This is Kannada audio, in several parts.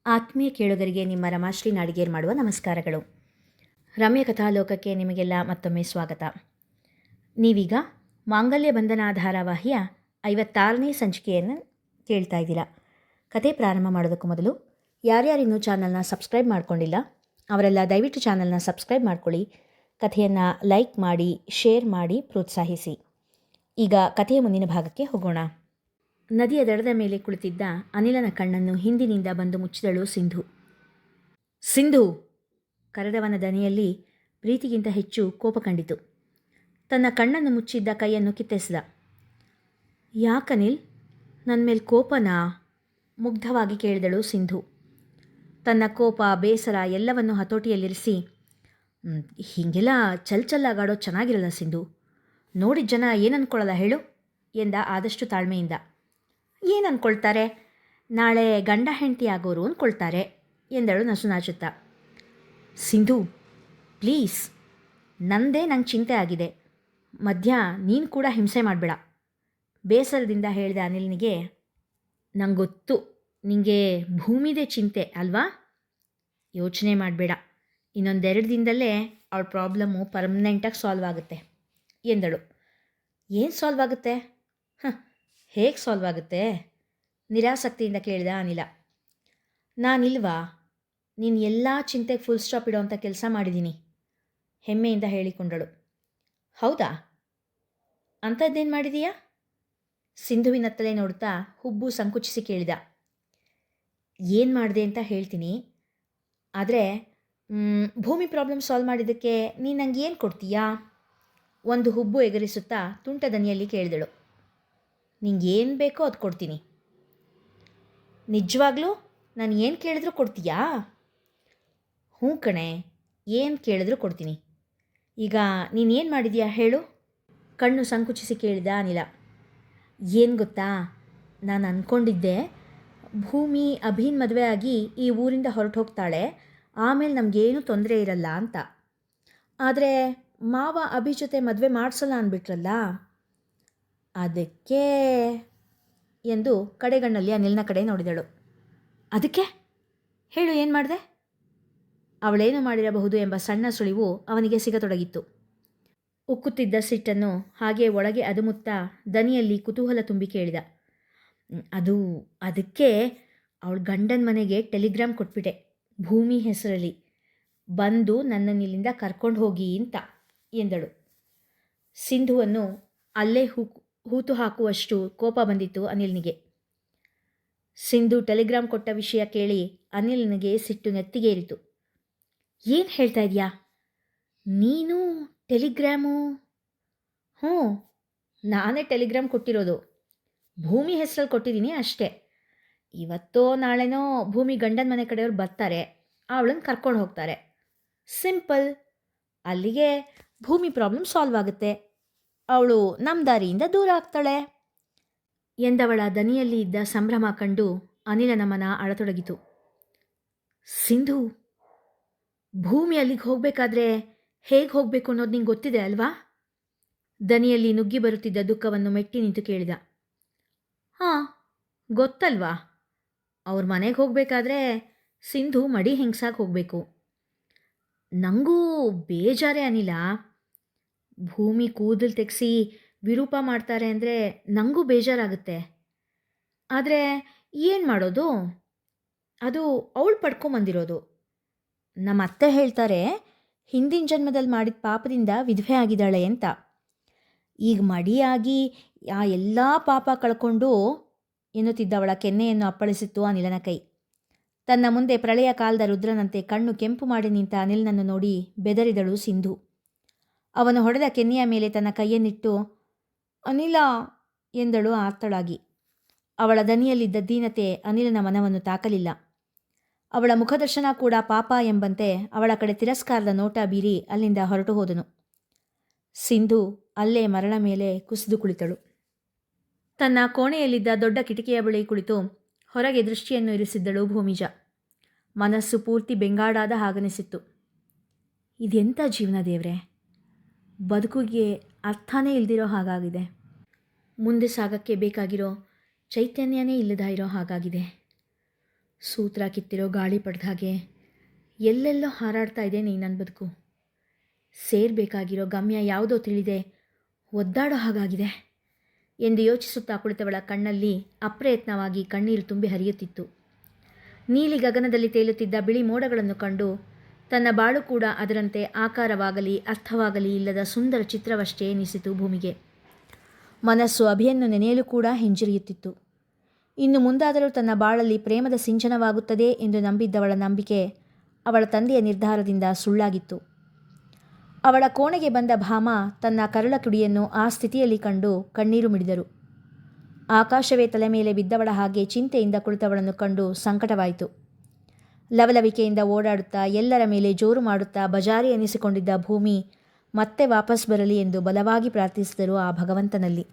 ಆತ್ಮೀಯ ಕೇಳುಗರಿಗೆ ನಿಮ್ಮ ರಮಾಶ್ರೀ ನಾಡಿಗೇರ್ ಮಾಡುವ ನಮಸ್ಕಾರಗಳು. ರಮ್ಯ ಕಥಾಲೋಕಕ್ಕೆ ನಿಮಗೆಲ್ಲ ಮತ್ತೊಮ್ಮೆ ಸ್ವಾಗತ. ನೀವೀಗ ಮಾಂಗಲ್ಯ ಬಂಧನ ಧಾರಾವಾಹಿಯ 56ನೇ ಸಂಚಿಕೆಯನ್ನು ಕೇಳ್ತಾ ಇದ್ದೀರಾ. ಕತೆ ಪ್ರಾರಂಭ ಮಾಡೋದಕ್ಕೂ ಮೊದಲು ಯಾರ್ಯಾರಿನ್ನೂ ಚಾನಲ್ನ ಸಬ್ಸ್ಕ್ರೈಬ್ ಮಾಡ್ಕೊಂಡಿಲ್ಲ ಅವರೆಲ್ಲ ದಯವಿಟ್ಟು ಚಾನಲ್ನ ಸಬ್ಸ್ಕ್ರೈಬ್ ಮಾಡ್ಕೊಳ್ಳಿ, ಕಥೆಯನ್ನು ಲೈಕ್ ಮಾಡಿ, ಶೇರ್ ಮಾಡಿ ಪ್ರೋತ್ಸಾಹಿಸಿ. ಈಗ ಕಥೆಯ ಮುಂದಿನ ಭಾಗಕ್ಕೆ ಹೋಗೋಣ. ನದಿಯ ದಡದ ಮೇಲೆ ಕುಳಿತಿದ್ದ ಅನಿಲನ ಕಣ್ಣನ್ನು ಹಿಂದಿನಿಂದ ಬಂದು ಮುಚ್ಚಿದಳು ಸಿಂಧು. ಸಿಂಧು ಕರೆದವನ ದನಿಯಲ್ಲಿ ಪ್ರೀತಿಗಿಂತ ಹೆಚ್ಚು ಕೋಪ ಕಂಡಿತು. ತನ್ನ ಕಣ್ಣನ್ನು ಮುಚ್ಚಿದ್ದ ಕೈಯನ್ನು ಕಿತ್ತೆಸೆದ. ಯಾಕನಿಲ್, ನನ್ನ ಮೇಲೆ ಕೋಪನಾ? ಮುಗ್ಧವಾಗಿ ಕೇಳಿದಳು ಸಿಂಧು. ತನ್ನ ಕೋಪ, ಬೇಸರ ಎಲ್ಲವನ್ನು ಹತೋಟಿಯಲ್ಲಿರಿಸಿ, ಹೀಗೆಲ್ಲ ಚಲ್ಲಾಗಾಡೋ ಚೆನ್ನಾಗಿರಲ್ಲ ಸಿಂಧು. ನೋಡಿದ ಜನ ಏನನ್ಕೊಳ್ಳಲ್ಲ ಹೇಳು ಎಂದ ಆದಷ್ಟು ತಾಳ್ಮೆಯಿಂದ. ಏನು ಅಂದ್ಕೊಳ್ತಾರೆ? ನಾಳೆ ಗಂಡ ಹೆಂಡತಿ ಆಗೋರು ಅಂದ್ಕೊಳ್ತಾರೆ ಎಂದಳು ನಸುನಾಚುತ್ತಾ. ಸಿಂಧು ಪ್ಲೀಸ್, ನಂದೇ ನಂಗೆ ಚಿಂತೆ ಆಗಿದೆ, ಮಧ್ಯ ನೀನು ಕೂಡ ಹಿಂಸೆ ಮಾಡಬೇಡ ಬೇಸರದಿಂದ ಹೇಳಿದ ಅನಿಲ್ನಿಗೆ. ನಂಗೆ ಗೊತ್ತು ನಿನಗೆ ಭೂಮಿದೇ ಚಿಂತೆ ಅಲ್ವಾ? ಯೋಚನೆ ಮಾಡಬೇಡ, ಇನ್ನೊಂದೆರಡು ದಿನದಲ್ಲೇ ಅವಳ ಪ್ರಾಬ್ಲಮ್ಮು ಪರ್ಮನೆಂಟಾಗಿ ಸಾಲ್ವ್ ಆಗುತ್ತೆ ಎಂದಳು. ಏನು ಸಾಲ್ವ್ ಆಗುತ್ತೆ? ಹೇಗೆ ಸಾಲ್ವ್ ಆಗುತ್ತೆ? ನಿರಾಸಕ್ತಿಯಿಂದ ಕೇಳಿದ ಅನಿಲ. ನಾನಿಲ್ವಾ? ನೀನು ಎಲ್ಲ ಚಿಂತೆಗೆ ಫುಲ್ ಸ್ಟಾಪ್ ಇಡೋವಂಥ ಕೆಲಸ ಮಾಡಿದ್ದೀನಿ ಹೆಮ್ಮೆಯಿಂದ ಹೇಳಿಕೊಂಡಳು. ಹೌದಾ? ಅಂಥದ್ದೇನು ಮಾಡಿದೀಯಾ? ಸಿಂಧುವಿನತ್ತಲೇ ನೋಡುತ್ತಾ ಹುಬ್ಬು ಸಂಕುಚಿಸಿ ಕೇಳಿದ. ಏನು ಮಾಡಿದೆ ಅಂತ ಹೇಳ್ತೀನಿ, ಆದರೆ ಭೂಮಿ ಪ್ರಾಬ್ಲಮ್ ಸಾಲ್ವ್ ಮಾಡಿದ್ದಕ್ಕೆ ನೀನು ನಂಗೆ ಏನು ಕೊಡ್ತೀಯಾ? ಒಂದು ಹುಬ್ಬು ಎಗರಿಸುತ್ತಾ ತುಂಟ ದನಿಯಲ್ಲಿ ಕೇಳಿದಳು. ನಿಂಗೇನು ಬೇಕೋ ಅದು ಕೊಡ್ತೀನಿ. ನಿಜವಾಗ್ಲೂ ನಾನು ಏನು ಕೇಳಿದ್ರೂ ಕೊಡ್ತೀಯಾ? ಹ್ಞೂ ಕಣೆ, ಏನು ಕೇಳಿದ್ರೂ ಕೊಡ್ತೀನಿ. ಈಗ ನೀನೇನು ಮಾಡಿದೀಯಾ ಹೇಳು? ಕಣ್ಣು ಸಂಕುಚಿಸಿ ಕೇಳಿದ ಅನಿಲ. ಏನು ಗೊತ್ತಾ, ನಾನು ಅಂದ್ಕೊಂಡಿದ್ದೆ ಭೂಮಿ ಅಭಿನ್ ಮದುವೆ ಆಗಿ ಈ ಊರಿಂದ ಹೊರಟು ಹೋಗ್ತಾಳೆ, ಆಮೇಲೆ ನಮಗೇನು ತೊಂದರೆ ಇರಲ್ಲ ಅಂತ. ಆದರೆ ಮಾವ ಅಭಿ ಜೊತೆ ಮದುವೆ ಮಾಡಿಸಲ್ಲ ಅಂದ್ಬಿಟ್ರಲ್ಲ, ಅದಕ್ಕೆ ಎಂದು ಕಡೆಗಣ್ಣಲ್ಲಿ ಅನಿಲ್ನ ಕಡೆ ನೋಡಿದಳು. ಅದಕ್ಕೆ ಹೇಳು, ಏನು ಮಾಡಿದೆ? ಅವಳೇನು ಮಾಡಿರಬಹುದು ಎಂಬ ಸಣ್ಣ ಸುಳಿವು ಅವನಿಗೆ ಸಿಗತೊಡಗಿತ್ತು. ಉಕ್ಕುತ್ತಿದ್ದ ಸಿಟ್ಟನ್ನು ಹಾಗೆ ಒಳಗೆ ಅದುಮುತ್ತಾ ದನಿಯಲ್ಲಿ ಕುತೂಹಲ ತುಂಬಿ ಕೇಳಿದ. ಅದಕ್ಕೆ ಅವಳ ಗಂಡನ ಮನೆಗೆ ಟೆಲಿಗ್ರಾಮ್ ಕೊಟ್ಬಿಟ್ಟೆ, ಭೂಮಿ ಹೆಸರಲ್ಲಿ, ಬಂದು ನನ್ನನ್ನಿಲ್ಲಿಂದ ಕರ್ಕೊಂಡು ಹೋಗಿ ಅಂತ ಎಂದಳು. ಸಿಂಧುವನ್ನು ಅಲ್ಲೇ ಹೂತು ಹಾಕುವಷ್ಟು ಕೋಪ ಬಂದಿತ್ತು ಅನಿಲ್ನಿಗೆ. ಸಿಂಧು ಟೆಲಿಗ್ರಾಮ್ ಕೊಟ್ಟ ವಿಷಯ ಕೇಳಿ ಅನಿಲ್ನಿಗೆ ಸಿಟ್ಟು ನೆತ್ತಿಗೇರಿತು. ಏನು ಹೇಳ್ತಾ ಇದೆಯಾ ನೀನು? ಟೆಲಿಗ್ರಾಮು? ಹ್ಞೂ, ನಾನೇ ಟೆಲಿಗ್ರಾಮ್ ಕೊಟ್ಟಿರೋದು. ಭೂಮಿ ಹೆಸರಲ್ಲಿ ಕೊಟ್ಟಿದ್ದೀನಿ ಅಷ್ಟೇ. ಇವತ್ತೋ ನಾಳೆನೋ ಭೂಮಿ ಗಂಡನ ಮನೆ ಕಡೆಯವ್ರು ಬರ್ತಾರೆ, ಅವಳನ್ನು ಕರ್ಕೊಂಡು ಹೋಗ್ತಾರೆ. ಸಿಂಪಲ್. ಅಲ್ಲಿಗೆ ಭೂಮಿ ಪ್ರಾಬ್ಲಮ್ ಸಾಲ್ವ್ ಆಗುತ್ತೆ, ಅವಳು ನಮ್ಮ ದಾರಿಯಿಂದ ದೂರ ಆಗ್ತಾಳೆ ಎಂದವಳ ದನಿಯಲ್ಲಿ ಇದ್ದ ಸಂಭ್ರಮ ಕಂಡು ಅನಿಲನ ಮನ ಅಳತೊಡಗಿತು. ಸಿಂಧು, ಭೂಮಿ ಅಲ್ಲಿಗೆ ಹೋಗಬೇಕಾದ್ರೆ ಹೇಗೆ ಹೋಗಬೇಕು ಅನ್ನೋದು ನಿಂಗೆ ಗೊತ್ತಿದೆ ಅಲ್ವಾ? ದನಿಯಲ್ಲಿ ನುಗ್ಗಿ ಬರುತ್ತಿದ್ದ ದುಃಖವನ್ನು ಮೆಟ್ಟಿ ನಿಂತು ಕೇಳಿದ. ಹಾಂ, ಗೊತ್ತಲ್ವಾ. ಅವ್ರ ಮನೆಗೆ ಹೋಗಬೇಕಾದ್ರೆ ಸಿಂಧು ಮಡಿ ಹೆಂಗ್ಸಾಗಿ ಹೋಗಬೇಕು. ನನಗೂ ಬೇಜಾರೇ ಅನಿಲ. ಭೂಮಿ ಕೂದಲು ತೆಗೆಸಿ ವಿರೂಪ ಮಾಡ್ತಾರೆ ಅಂದರೆ ನನಗೂ ಬೇಜಾರಾಗುತ್ತೆ. ಆದರೆ ಏನು ಮಾಡೋದು, ಅದು ಅವಳು ಪಡ್ಕೊಂಬಂದಿರೋದು. ನಮ್ಮ ಅತ್ತೆ ಹೇಳ್ತಾರೆ ಹಿಂದಿನ ಜನ್ಮದಲ್ಲಿ ಮಾಡಿದ ಪಾಪದಿಂದ ವಿಧವೆ ಆಗಿದ್ದಾಳೆ ಅಂತ. ಈಗ ಮಡಿಯಾಗಿ ಆ ಎಲ್ಲ ಪಾಪ ಕಳ್ಕೊಂಡು ಎನ್ನುತ್ತಿದ್ದವಳ ಕೆನ್ನೆಯನ್ನು ಅಪ್ಪಳಿಸಿತ್ತು ಅನಿಲನ ಕೈ. ತನ್ನ ಮುಂದೆ ಪ್ರಳಯ ಕಾಲದ ರುದ್ರನಂತೆ ಕಣ್ಣು ಕೆಂಪು ಮಾಡಿ ನಿಂತ ಅನಿಲ್ನನ್ನು ನೋಡಿ ಬೆದರಿದಳು ಸಿಂಧು. ಅವನು ಹೊಡೆದ ಕೆನ್ನೆಯ ಮೇಲೆ ತನ್ನ ಕೈಯನ್ನಿಟ್ಟು ಅನಿಲ ಎಂದಳು ಆರ್ತಳಾಗಿ. ಅವಳ ದನಿಯಲ್ಲಿದ್ದ ದೀನತೆ ಅನಿಲನ ಮನವನ್ನು ತಾಕಲಿಲ್ಲ. ಅವಳ ಮುಖದರ್ಶನ ಕೂಡ ಪಾಪ ಎಂಬಂತೆ ಅವಳ ಕಡೆ ತಿರಸ್ಕಾರದ ನೋಟ ಬೀರಿ ಅಲ್ಲಿಂದ ಹೊರಟು ಹೋದನು. ಸಿಂಧು ಅಲ್ಲೇ ಮರಳ ಮೇಲೆ ಕುಸಿದು ಕುಳಿತಳು. ತನ್ನ ಕೋಣೆಯಲ್ಲಿದ್ದ ದೊಡ್ಡ ಕಿಟಕಿಯ ಬಳಿ ಕುಳಿತು ಹೊರಗೆ ದೃಷ್ಟಿಯನ್ನು ಇರಿಸಿದ್ದಳು ಭೂಮಿಜ. ಮನಸ್ಸು ಪೂರ್ತಿ ಬೆಂಗಾಡಾದ ಹಾಗನಿಸಿತ್ತು. ಇದೆಂಥ ಜೀವನ ದೇವ್ರೆ, ಬದುಕಿಗೆ ಅರ್ಥನೇ ಇಲ್ದಿರೋ ಹಾಗಾಗಿದೆ. ಮುಂದೆ ಸಾಗಕ್ಕೆ ಬೇಕಾಗಿರೋ ಚೈತನ್ಯನೇ ಇಲ್ಲದ ಇರೋ ಹಾಗಾಗಿದೆ. ಸೂತ್ರ ಕಿತ್ತಿರೋ ಗಾಳಿ ಪಡೆದ ಹಾಗೆ ಎಲ್ಲೆಲ್ಲೋ ಹಾರಾಡ್ತಾ ಇದೆ ನೀ ನನ್ನ ಬದುಕು. ಸೇರಬೇಕಾಗಿರೋ ಗಮ್ಯ ಯಾವುದೋ ತಿಳಿದೆ ಒದ್ದಾಡೋ ಹಾಗಾಗಿದೆ ಎಂದು ಯೋಚಿಸುತ್ತಾ ಕುಳಿತವಳ ಕಣ್ಣಲ್ಲಿ ಅಪ್ರಯತ್ನವಾಗಿ ಕಣ್ಣೀರು ತುಂಬಿ ಹರಿಯುತ್ತಿತ್ತು. ನೀಲಿ ಗಗನದಲ್ಲಿ ತೇಲುತ್ತಿದ್ದ ಬಿಳಿ ಮೋಡಗಳನ್ನು ಕಂಡು ತನ್ನ ಬಾಳು ಕೂಡ ಅದರಂತೆ ಆಕಾರವಾಗಲಿ ಅರ್ಥವಾಗಲಿ ಇಲ್ಲದ ಸುಂದರ ಚಿತ್ರವಷ್ಟೇ ಎನಿಸಿತು ಭೂಮಿಗೆ. ಮನಸ್ಸು ಅಭಿಯನ್ನು ನೆನೆಯಲು ಕೂಡ ಹಿಂಜರಿಯುತ್ತಿತ್ತು. ಇನ್ನು ಮುಂದಾದರೂ ತನ್ನ ಬಾಳಲ್ಲಿ ಪ್ರೇಮದ ಸಿಂಚನವಾಗುತ್ತದೆ ಎಂದು ನಂಬಿದ್ದವಳ ನಂಬಿಕೆ ಅವಳ ತಂದೆಯ ನಿರ್ಧಾರದಿಂದ ಸುಳ್ಳಾಗಿತ್ತು. ಅವಳ ಕೋಣೆಗೆ ಬಂದ ಭಾಮ ತನ್ನ ಕರುಳ ಕುಡಿಯನ್ನು ಆ ಸ್ಥಿತಿಯಲ್ಲಿ ಕಂಡು ಕಣ್ಣೀರು ಮಿಡಿದರು. ಆಕಾಶವೇ ತಲೆ ಮೇಲೆ ಬಿದ್ದವಳ ಹಾಗೆ ಚಿಂತೆಯಿಂದ ಕುಳಿತವಳನ್ನು ಕಂಡು ಸಂಕಟವಾಯಿತು. ಲವಲವಿಕೆಯಿಂದ ಓಡಾಡುತ್ತಾ ಎಲ್ಲರ ಮೇಲೆ ಜೋರು ಮಾಡುತ್ತಾ ಬಜಾರಿ ಎನಿಸಿಕೊಂಡಿದ್ದ ಭೂಮಿ ಮತ್ತೆ ವಾಪಸ್ ಬರಲಿ ಎಂದು ಬಲವಾಗಿ ಪ್ರಾರ್ಥಿಸಿದರು ಆ ಭಗವಂತನಲ್ಲಿ.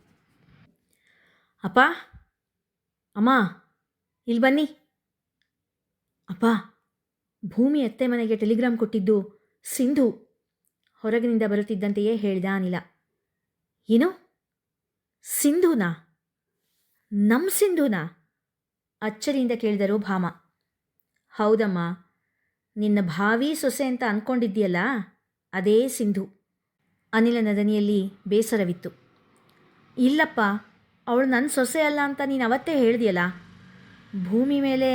ಅಪ್ಪ, ಅಮ್ಮ, ಇಲ್ಲಿ ಬನ್ನಿ. ಅಪ್ಪ, ಭೂಮಿ ಅತ್ತೆ ಮನೆಗೆ ಟೆಲಿಗ್ರಾಮ್ ಕೊಟ್ಟಿದ್ದು ಸಿಂಧು, ಹೊರಗಿನಿಂದ ಬರುತ್ತಿದ್ದಂತೆಯೇ ಹೇಳಿದ ಅನಿಲ. ಏನು? ಸಿಂಧುನಾ? ನಮ್ಮ ಸಿಂಧುನಾ? ಅಚ್ಚರಿಯಿಂದ ಕೇಳಿದರು ಭಾಮ. ಹೌದಮ್ಮ, ನಿನ್ನ ಭಾವಿ ಸೊಸೆ ಅಂತ ಅಂದ್ಕೊಂಡಿದ್ದೀಯಲ್ಲ, ಅದೇ ಸಿಂಧು. ಅನಿಲನ ದನಿಯಲ್ಲಿ ಬೇಸರವಿತ್ತು. ಇಲ್ಲಪ್ಪ, ಅವಳು ನನ್ನ ಸೊಸೆ ಅಲ್ಲ ಅಂತ ನೀನು ಅವತ್ತೇ ಹೇಳಿದೆಯಲ್ಲ. ಭೂಮಿ ಮೇಲೆ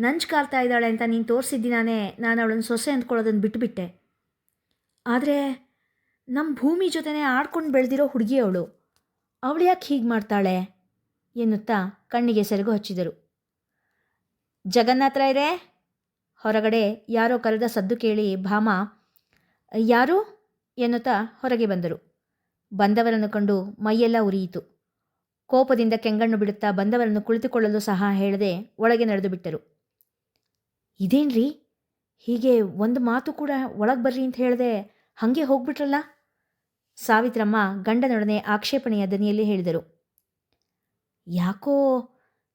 ನಂಚು ಕಾಲ್ತಾ ಇದ್ದಾಳೆ ಅಂತ ನೀನು ತೋರಿಸಿದ್ದಿನಾನೇ ನಾನು ಅವಳನ್ನು ಸೊಸೆ ಅಂದ್ಕೊಳ್ಳೋದನ್ನು ಬಿಟ್ಟುಬಿಟ್ಟೆ. ಆದರೆ ನಮ್ಮ ಭೂಮಿ ಜೊತೆನೇ ಆಡ್ಕೊಂಡು ಬೆಳೆದಿರೋ ಹುಡುಗಿ ಅವಳು ಯಾಕೆ ಹೀಗೆ ಮಾಡ್ತಾಳೆ ಎನ್ನುತ್ತಾ ಕಣ್ಣಿಗೆ ಸೆರಗು ಹಚ್ಚಿದರು. ಜಗನ್ನಾಥರಾಯರೇ, ಹೊರಗಡೆ ಯಾರೋ ಕರೆದ ಸದ್ದು ಕೇಳಿ ಭಾಮ ಯಾರು ಎನ್ನುತ್ತಾ ಹೊರಗೆ ಬಂದರು. ಬಂದವರನ್ನು ಕಂಡು ಮೈಯೆಲ್ಲ ಉರಿಯಿತು. ಕೋಪದಿಂದ ಕೆಂಗಣ್ಣು ಬಿಡುತ್ತಾ ಬಂದವರನ್ನು ಕುಳಿತುಕೊಳ್ಳಲು ಸಹ ಹೇಳದೆ ಒಳಗೆ ನಡೆದು ಬಿಟ್ಟರು. ಇದೇನ್ರಿ, ಹೀಗೆ ಒಂದು ಮಾತು ಕೂಡ ಒಳಗೆ ಬರ್ರಿ ಅಂತ ಹೇಳದೆ ಹಾಗೆ ಹೋಗ್ಬಿಟ್ರಲ್ಲ? ಸಾವಿತ್ರಮ್ಮ ಗಂಡನೊಡನೆ ಆಕ್ಷೇಪಣೆಯ ದನಿಯಲ್ಲಿ ಹೇಳಿದರು. ಯಾಕೋ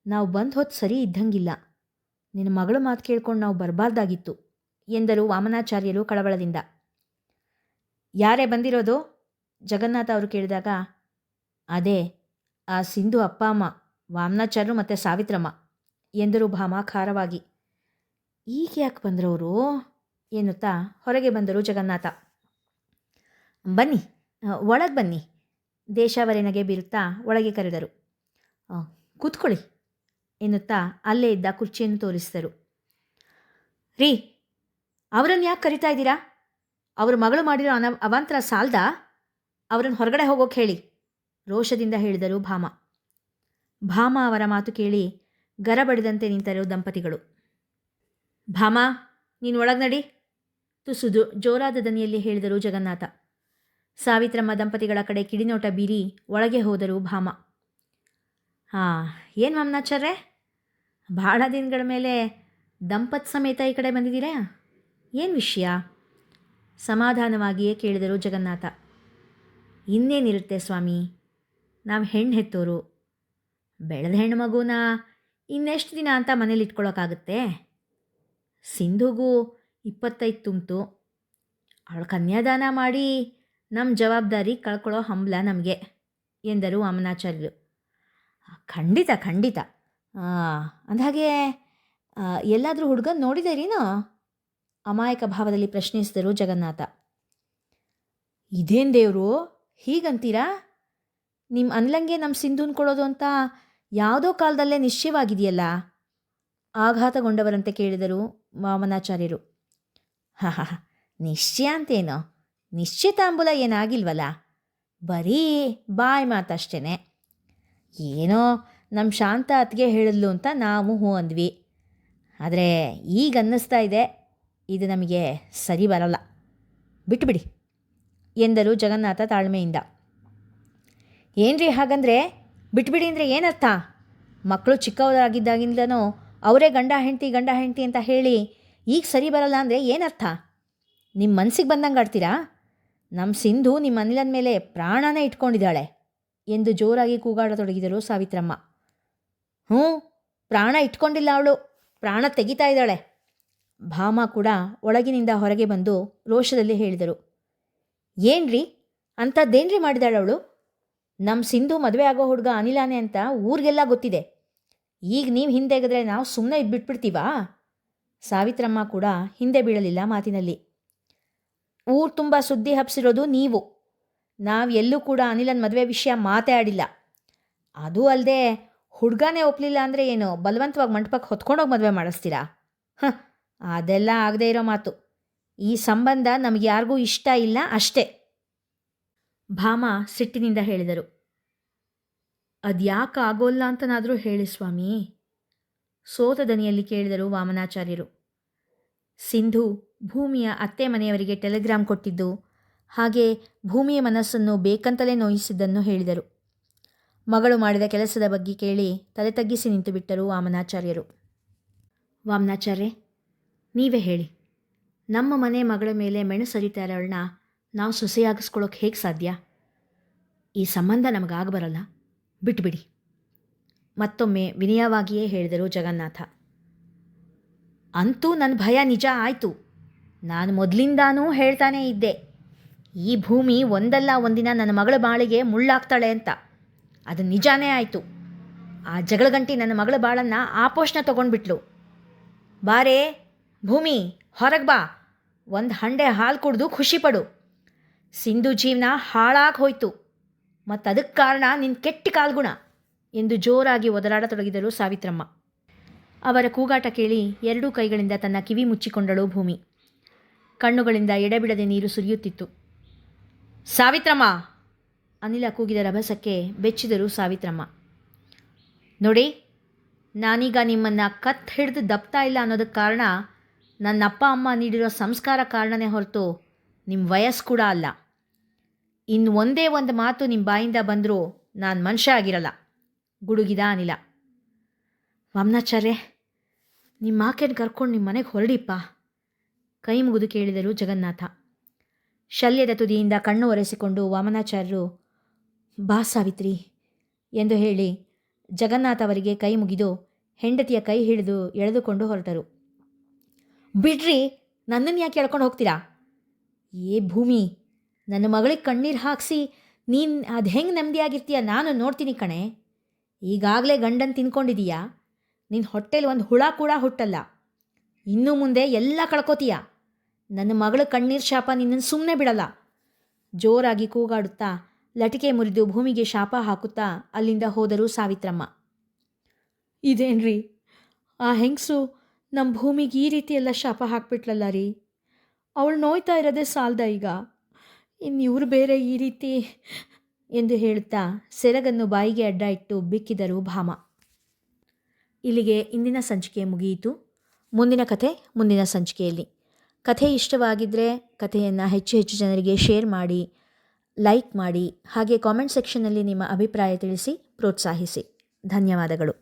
ನಾವು ಬಂದು ಹೊತ್ತು ಸರಿ ಇದ್ದಂಗಿಲ್ಲ. ನಿನ್ನ ಮಗಳ ಮಾತು ಕೇಳ್ಕೊಂಡು ನಾವು ಬರಬಾರ್ದಾಗಿತ್ತು ಎಂದರು ವಾಮನಾಚಾರ್ಯರು ಕಳವಳದಿಂದ. ಯಾರೇ ಬಂದಿರೋದು? ಜಗನ್ನಾಥ ಅವರು ಕೇಳಿದಾಗ, ಅದೇ ಆ ಸಿಂಧು ಅಪ್ಪ ಅಮ್ಮ, ವಾಮನಾಚಾರ್ಯರು ಮತ್ತು ಸಾವಿತ್ರಮ್ಮ ಎಂದರು ಭಾಮ ಖಾರವಾಗಿ. ಈಗ ಯಾಕೆ ಬಂದ್ರವರು ಎನ್ನುತ್ತಾ ಹೊರಗೆ ಬಂದರು ಜಗನ್ನಾಥ. ಬನ್ನಿ, ಒಳಗೆ ಬನ್ನಿ, ದೇಶಾವರಿನಗೆ ಬೀರುತ್ತಾ ಒಳಗೆ ಕರೆದರು. ಕೂತ್ಕೊಳ್ಳಿ ಎನ್ನುತ್ತಾ ಅಲ್ಲೇ ಇದ್ದ ಕುರ್ಚಿಯನ್ನು ತೋರಿಸಿದರು. ರೀ, ಅವರನ್ನು ಯಾಕೆ ಕರಿತಾ ಇದ್ದೀರಾ? ಅವ್ರ ಮಗಳು ಮಾಡಿರೋ ಅವಾಂತರ ಸಾಲ್ದ? ಅವರನ್ನು ಹೊರಗಡೆ ಹೋಗೋಕೆ ಹೇಳಿ, ರೋಷದಿಂದ ಹೇಳಿದರು ಭಾಮ. ಭಾಮ ಅವರ ಮಾತು ಕೇಳಿ ಗರಬಡಿದಂತೆ ನಿಂತರು ದಂಪತಿಗಳು. ಭಾಮ, ನೀನು ಒಳಗೆ ನಡಿ, ತುಸು ಜೋರಾದ ದನಿಯಲ್ಲಿ ಹೇಳಿದರು ಜಗನ್ನಾಥ. ಸಾವಿತ್ರಮ್ಮ ದಂಪತಿಗಳ ಕಡೆ ಕಿಡಿನೋಟ ಬೀರಿ ಒಳಗೆ ಹೋದರು ಭಾಮ. ಏನು ವಾಮನಾಚಾರ್ಯರೇ, ಭಾಳ ದಿನಗಳ ಮೇಲೆ ದಂಪತ್ ಸಮೇತ ಈ ಕಡೆ ಬಂದಿದ್ದೀರಾ? ಏನು ವಿಷಯ? ಸಮಾಧಾನವಾಗಿಯೇ ಕೇಳಿದರು ಜಗನ್ನಾಥ. ಇನ್ನೇನಿರುತ್ತೆ ಸ್ವಾಮಿ, ನಾವು ಹೆಣ್ಣು ಹೆತ್ತೋರು. ಬೆಳೆದ ಹೆಣ್ಣು ಮಗುನ ಇನ್ನೆಷ್ಟು ದಿನ ಅಂತ ಮನೇಲಿ ಇಟ್ಕೊಳ್ಳೋಕ್ಕಾಗುತ್ತೆ? ಸಿಂಧುಗೂ 25 ತುಂಬಿತು. ಅವಳು ಕನ್ಯಾದಾನ ಮಾಡಿ ನಮ್ಮ ಜವಾಬ್ದಾರಿ ಕಳ್ಕೊಳ್ಳೋ ಹಂಬಲ ನಮಗೆ ಎಂದರು ವಾಮನಾಚಾರ್ಯರು. ಖಂಡಿತ ಖಂಡಿತ. ಅಂದಹಾಗೆ ಎಲ್ಲಾದರೂ ಹುಡುಗನ ನೋಡಿದ್ದೀರೇನೋ? ಅಮಾಯಕ ಭಾವದಲ್ಲಿ ಪ್ರಶ್ನಿಸಿದರು ಜಗನ್ನಾಥ. ಇದೇನು ದೇವರು ಹೀಗಂತೀರಾ? ನಿಮ್ಮ ಅನ್ಲಂಗೆ ನಮ್ಮ ಸಿಂಧುನ್ ಕೊಡೋದು ಅಂತ ಯಾವುದೋ ಕಾಲದಲ್ಲೇ ನಿಶ್ಚಯವಾಗಿದೆಯಲ್ಲ? ಆಘಾತಗೊಂಡವರಂತೆ ಕೇಳಿದರು ವಾಮನಾಚಾರ್ಯರು. ನಿಶ್ಚಯ ಅಂತೇನೋ, ನಿಶ್ಚಿತಾಂಬೂಲ ಏನಾಗಿಲ್ವಲ್ಲ, ಬರೀ ಬಾಯಿ ಮಾತಷ್ಟೇ. ಏನೋ ನಮ್ಮ ಶಾಂತ ಅತ್ತಿಗೆ ಹೇಳಿದ್ಲು ಅಂತ ನಾವು ಹ್ಞೂ ಅಂದ್ವಿ. ಆದರೆ ಈಗ ಅನ್ನಿಸ್ತಾ ಇದೆ ಇದು ನಮಗೆ ಸರಿ ಬರಲ್ಲ, ಬಿಟ್ಟುಬಿಡಿ ಎಂದರು ಜಗನ್ನಾಥ ತಾಳ್ಮೆಯಿಂದ. ಏನ್ರಿ ಹಾಗಂದರೆ? ಬಿಟ್ಬಿಡಿ ಅಂದರೆ ಏನರ್ಥ? ಮಕ್ಕಳು ಚಿಕ್ಕವರಾಗಿದ್ದಾಗಿಂದನೂ ಅವರೇ ಗಂಡ ಹೆಂಡತಿ ಅಂತ ಹೇಳಿ ಈಗ ಸರಿ ಬರಲ್ಲ ಅಂದರೆ ಏನರ್ಥ? ನಿಮ್ಮ ಮನಸ್ಸಿಗೆ ಬಂದಂಗೆ ಆಡ್ತೀರಾ? ನಮ್ಮ ಸಿಂಧು ನಿಮ್ಮ ಅನಿಲನ ಮೇಲೆ ಪ್ರಾಣನೇ ಇಟ್ಕೊಂಡಿದ್ದಾಳೆ ಎಂದು ಜೋರಾಗಿ ಕೂಗಾಡತೊಡಗಿದರು ಸಾವಿತ್ರಮ್ಮ. ಪ್ರಾಣ ಇಟ್ಕೊಂಡಿಲ್ಲ, ಅವಳು ಪ್ರಾಣ ತೆಗಿತಾ ಇದ್ದಾಳೆ. ಭಾಮ ಕೂಡ ಒಳಗಿನಿಂದ ಹೊರಗೆ ಬಂದು ರೋಷದಲ್ಲಿ ಹೇಳಿದರು. ಏನ್ರಿ ಅಂಥದ್ದೇನ್ರಿ ಮಾಡಿದಾಳೆ ಅವಳು? ನಮ್ಮ ಸಿಂಧು ಮದುವೆ ಆಗೋ ಹುಡುಗ ಅನಿಲಾನೆ ಅಂತ ಊರಿಗೆಲ್ಲ ಗೊತ್ತಿದೆ. ಈಗ ನೀವು ಹಿಂದೆಗೆದ್ರೆ ನಾವು ಸುಮ್ಮನೆ ಬಿಟ್ಬಿಡ್ತೀವಾ? ಸಾವಿತ್ರಮ್ಮ ಕೂಡ ಹಿಂದೆ ಬೀಳಲಿಲ್ಲ ಮಾತಿನಲ್ಲಿ. ಊರು ತುಂಬ ಸುದ್ದಿ ಹಬ್ಸಿರೋದು ನೀವು. ನಾವು ಎಲ್ಲೂ ಕೂಡ ಅನಿಲನ ಮದುವೆ ವಿಷಯ ಮಾತೇ ಆಡಿಲ್ಲ. ಅದೂ ಅಲ್ಲದೆ ಹುಡುಗನೇ ಒಪ್ಪಲಿಲ್ಲ ಅಂದರೆ ಏನು ಬಲವಂತವಾಗಿ ಮಂಟಪಕ್ಕೆ ಹೊತ್ಕೊಂಡೋಗಿ ಮದುವೆ ಮಾಡಿಸ್ತೀರಾ? ಅದೆಲ್ಲ ಆಗದೇ ಇರೋ ಮಾತು. ಈ ಸಂಬಂಧ ನಮಗೆ ಯಾರಿಗೂ ಇಷ್ಟ ಇಲ್ಲ ಅಷ್ಟೇ. ಭಾಮ ಸಿಟ್ಟಿನಿಂದ ಹೇಳಿದರು. ಅದ್ಯಾಕೆ ಆಗೋಲ್ಲ ಅಂತನಾದರೂ ಹೇಳಿ ಸ್ವಾಮಿ, ಸೋತ ದನಿಯಲ್ಲಿ ಕೇಳಿದರು ವಾಮನಾಚಾರ್ಯರು. ಸಿಂಧು ಭೂಮಿಯ ಅತ್ತೆ ಮನೆಯವರಿಗೆ ಟೆಲಿಗ್ರಾಮ್ ಕೊಟ್ಟಿದ್ದು, ಹಾಗೆ ಭೂಮಿಯ ಮನಸ್ಸನ್ನು ಬೇಕಂತಲೇ ನೋಯಿಸಿದ್ದನ್ನು ಹೇಳಿದರು. ಮಗಳು ಮಾಡಿದ ಕೆಲಸದ ಬಗ್ಗೆ ಕೇಳಿ ತಲೆ ತಗ್ಗಿಸಿ ನಿಂತುಬಿಟ್ಟರು ವಾಮನಾಚಾರ್ಯರು. ವಾಮನಾಚಾರ್ಯರೇ, ನೀವೇ ಹೇಳಿ, ನಮ್ಮ ಮನೆ ಮಗಳ ಮೇಲೆ ಮೆಣು ಸರಿತಾ ಇರೋಳನ್ನ ನಾವು ಸೊಸೆಯಾಗಿಸ್ಕೊಳ್ಳೋಕೆ ಹೇಗೆ ಸಾಧ್ಯ? ಈ ಸಂಬಂಧ ನಮಗಾಗಬರಲ್ಲ, ಬಿಟ್ಬಿಡಿ. ಮತ್ತೊಮ್ಮೆ ವಿನಯವಾಗಿಯೇ ಹೇಳಿದರು ಜಗನ್ನಾಥ. ಅಂತೂ ನನ್ನ ಭಯ ನಿಜ ಆಯಿತು. ನಾನು ಮೊದಲಿಂದಾನೂ ಹೇಳ್ತಾನೇ ಇದ್ದೆ, ಈ ಭೂಮಿ ಒಂದಲ್ಲ ಒಂದಿನ ನನ್ನ ಮಗಳ ಬಾಳಿಗೆ ಮುಳ್ಳಾಗ್ತಾಳೆ ಅಂತ. ಅದು ನಿಜಾನೇ ಆಯಿತು. ಆ ಜಗಳಗಂಟಿ ನನ್ನ ಮಗಳ ಬಾಳನ್ನು ಆಪೋಷಣ ತೊಗೊಂಡ್ಬಿಟ್ಲು. ಬಾರೇ ಭೂಮಿ, ಹೊರಗೆ ಬಾ, ಒಂದು ಹಂಡೆ ಹಾಲು ಕುಡಿದು ಖುಷಿಪಡು. ಸಿಂಧು ಜೀವನ ಹಾಳಾಗಿ ಹೋಯ್ತು, ಮತ್ತು ಅದಕ್ಕೆ ಕಾರಣ ನಿನ್ನ ಕೆಟ್ಟ ಕಾಲ್ಗುಣ ಎಂದು ಜೋರಾಗಿ ಒದರಾಡತೊಡಗಿದರು ಸಾವಿತ್ರಮ್ಮ. ಅವರ ಕೂಗಾಟ ಕೇಳಿ ಎರಡೂ ಕೈಗಳಿಂದ ತನ್ನ ಕಿವಿ ಮುಚ್ಚಿಕೊಂಡಳು ಭೂಮಿ. ಕಣ್ಣುಗಳಿಂದ ಎಡೆಬಿಡದೆ ನೀರು ಸುರಿಯುತ್ತಿತ್ತು. ಸಾವಿತ್ರಮ್ಮ! ಅನಿಲ ಕೂಗಿದ ರಭಸಕ್ಕೆ ಬೆಚ್ಚಿದರು ಸಾವಿತ್ರಮ್ಮ. ನೋಡಿ, ನಾನೀಗ ನಿಮ್ಮನ್ನು ಕತ್ ಹಿಡಿದು ದಪ್ತಾ ಇಲ್ಲ ಅನ್ನೋದಕ್ಕೆ ಕಾರಣ ನನ್ನ ಅಪ್ಪ ಅಮ್ಮ ನೀಡಿರೋ ಸಂಸ್ಕಾರ ಕಾರಣನೇ ಹೊರತು ನಿಮ್ಮ ವಯಸ್ಸು ಕೂಡ ಅಲ್ಲ. ಇನ್ನು ಒಂದೇ ಒಂದು ಮಾತು ನಿಮ್ಮ ಬಾಯಿಂದ ಬಂದರೂ ನಾನು ಮನುಷ್ಯ ಆಗಿರಲ್ಲ, ಗುಡುಗಿದ ಅನಿಲ. ವಾಮನಾಚಾರ್ಯ, ನಿಮ್ಮ ಆಕೆನ ಕರ್ಕೊಂಡು ನಿಮ್ಮ ಮನೆಗೆ ಹೊರಡಿಪ್ಪ, ಕೈ ಮುಗಿದು ಕೇಳಿದರು ಜಗನ್ನಾಥ. ಶಲ್ಯದ ತುದಿಯಿಂದ ಕಣ್ಣು ಒರೆಸಿಕೊಂಡು ವಾಮನಾಚಾರ್ಯರು ಬಾ ಸಾವಿತ್ರಿ ಎಂದು ಹೇಳಿ ಜಗನ್ನಾಥ ಅವರಿಗೆ ಕೈ ಮುಗಿದು ಹೆಂಡತಿಯ ಕೈ ಹಿಡಿದು ಎಳೆದುಕೊಂಡು ಹೊರಟರು. ಬಿಡ್ರಿ, ನನ್ನನ್ನು ಯಾಕೆ ಎಳ್ಕೊಂಡು ಹೋಗ್ತೀರಾ? ಏ ಭೂಮಿ, ನನ್ನ ಮಗಳಿಗೆ ಕಣ್ಣೀರು ಹಾಕಿಸಿ ನೀನು ಅದು ಹೆಂಗೆ ನೆಮ್ಮದಿಯಾಗಿರ್ತೀಯ ನಾನು ನೋಡ್ತೀನಿ ಕಣೆ. ಈಗಾಗಲೇ ಗಂಡನ್ನು ತಿನ್ಕೊಂಡಿದೀಯಾ, ನಿನ್ನ ಹೊಟ್ಟೆಲಿ ಒಂದು ಹುಳ ಕೂಡ ಹುಟ್ಟಲ್ಲ. ಇನ್ನು ಮುಂದೆ ಎಲ್ಲ ಕಳ್ಕೊತೀಯ. ನನ್ನ ಮಗಳ ಕಣ್ಣೀರು ಶಾಪ ನಿನ್ನನ್ನು ಸುಮ್ಮನೆ ಬಿಡಲ್ಲ. ಜೋರಾಗಿ ಕೂಗಾಡುತ್ತಾ ಲಟಿಕೆ ಮುರಿದು ಭೂಮಿಗೆ ಶಾಪ ಹಾಕುತ್ತಾ ಅಲ್ಲಿಂದ ಹೋದರು ಸಾವಿತ್ರಮ್ಮ. ಇದೇನ್ರಿ, ಆ ಹೆಂಗಸು ನಮ್ಮ ಭೂಮಿಗೆ ಈ ರೀತಿ ಎಲ್ಲ ಶಾಪ ಹಾಕ್ಬಿಟ್ಲಲ್ಲ ರೀ. ಅವಳು ನೋಯ್ತಾ ಇರೋದೇ ಸಾಲ್ದ ಈಗ, ಇನ್ನು ಇವರು ಬೇರೆ ಈ ರೀತಿ ಎಂದು ಹೇಳುತ್ತಾ ಸೆರಗನ್ನು ಬಾಯಿಗೆ ಅಡ್ಡ ಇಟ್ಟು ಬಿಕ್ಕಿದರು ಭಾಮ. ಇಲ್ಲಿಗೆ ಇಂದಿನ ಸಂಚಿಕೆ ಮುಗಿಯಿತು. ಮುಂದಿನ ಕಥೆ ಮುಂದಿನ ಸಂಚಿಕೆಯಲ್ಲಿ. ಕಥೆ ಇಷ್ಟವಾಗಿದ್ದರೆ ಕಥೆಯನ್ನು ಹೆಚ್ಚು ಹೆಚ್ಚು ಜನರಿಗೆ ಶೇರ್ ಮಾಡಿ, ಲೈಕ್ ಮಾಡಿ, ಹಾಗೆ ಕಾಮೆಂಟ್ ಸೆಕ್ಷನ್ನಲ್ಲಿ ನಿಮ್ಮ ಅಭಿಪ್ರಾಯ ತಿಳಿಸಿ ಪ್ರೋತ್ಸಾಹಿಸಿ. ಧನ್ಯವಾದಗಳು.